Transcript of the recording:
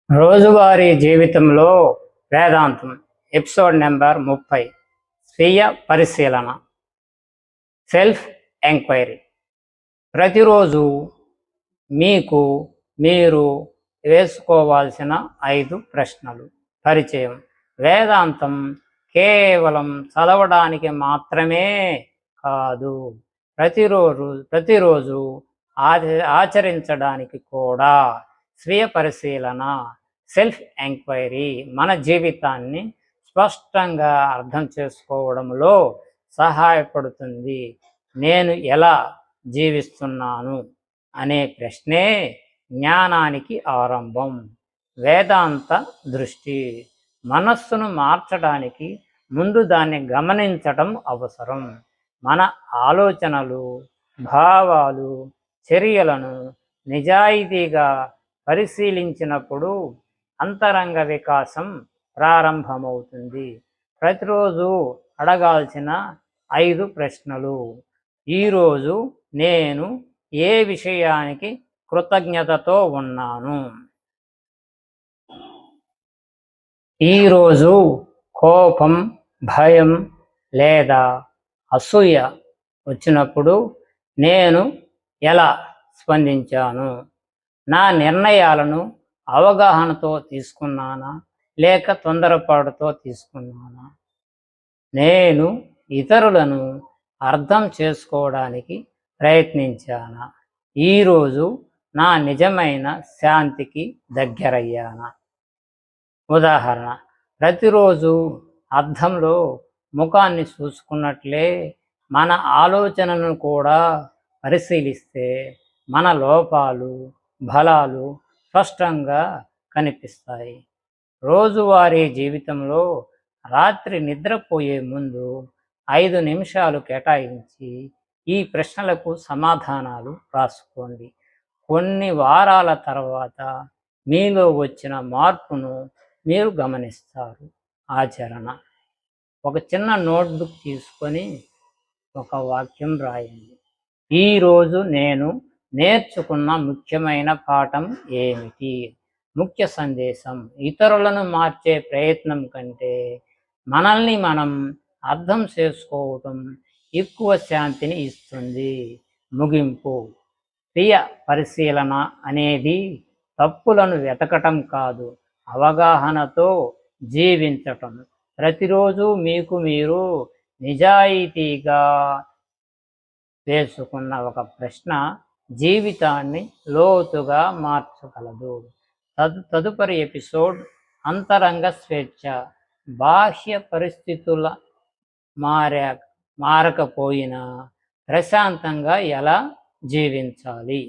రోజువారీ జీవితంలో వేదాంతం episode number 30 స్వీయ పరిశీలన సెల్ఫ్ ఎంక్వైరీ. ప్రతిరోజు మీకు మీరు వేసుకోవాల్సిన 5 ప్రశ్నలు. పరిచయం. వేదాంతం కేవలం చదవడానికి మాత్రమే కాదు, ప్రతిరోజు ఆచరించడానికి కూడా. స్వీయ పరిశీలన సెల్ఫ్ ఎంక్వైరీ మన జీవితాన్ని స్పష్టంగా అర్థం చేసుకోవడంలో సహాయపడుతుంది. నేను ఎలా జీవిస్తున్నాను అనే ప్రశ్నే జ్ఞానానికి ఆరంభం. వేదాంత దృష్టి. మనస్సును మార్చడానికి ముందు దాన్ని గమనించటం అవసరం. మన ఆలోచనలు, భావాలు, చర్యలను నిజాయితీగా పరిశీలించినప్పుడు అంతరంగ వికాసం ప్రారంభమవుతుంది. ప్రతిరోజు అడగాల్సిన 5 ప్రశ్నలు. ఈరోజు నేను ఏ విషయానికి కృతజ్ఞతతో ఉన్నాను? ఈరోజు కోపం, భయం లేదా అసూయ వచ్చినప్పుడు నేను ఎలా స్పందించాను? నా నిర్ణయాలను అవగాహనతో తీసుకున్నానా లేక తొందరపాటుతో తీసుకున్నానా? నేను ఇతరులను అర్థం చేసుకోవడానికి ప్రయత్నించానా? ఈరోజు నా నిజమైన శాంతికి దగ్గరయ్యానా? ఉదాహరణ. ప్రతిరోజు అద్దంలో ముఖాన్ని చూసుకున్నట్లే మన ఆలోచనను కూడా పరిశీలిస్తే మన లోపాలు, బలాలు స్పష్టంగా కనిపిస్తాయి. రోజువారీ జీవితంలో రాత్రి నిద్రపోయే ముందు 5 నిమిషాలు కేటాయించి ఈ ప్రశ్నలకు సమాధానాలు రాసుకోండి. కొన్ని వారాల తర్వాత మీలో వచ్చిన మార్పును మీరు గమనిస్తారు. ఆచరణ. ఒక చిన్న నోట్బుక్ తీసుకొని ఒక వాక్యం రాయండి. ఈరోజు నేను నేర్చుకున్న ముఖ్యమైన పాఠం ఏమిటి? ముఖ్య సందేశం. ఇతరులను మార్చే ప్రయత్నం కంటే మనల్ని మనం అర్థం చేసుకోవటం ఎక్కువ శాంతిని ఇస్తుంది. ముగింపు. స్వీయ పరిశీలన అనేది తప్పులను వెతకటం కాదు, అవగాహనతో జీవించటం. ప్రతిరోజు మీకు మీరు నిజాయితీగా వేసుకున్న ఒక ప్రశ్న జీవితాన్ని లోతుగా మార్చగలదు. తదుపరి ఎపిసోడ్ అంతరంగ స్వేచ్ఛ. బాహ్య పరిస్థితుల మారకపోయినా ప్రశాంతంగా ఎలా జీవించాలి?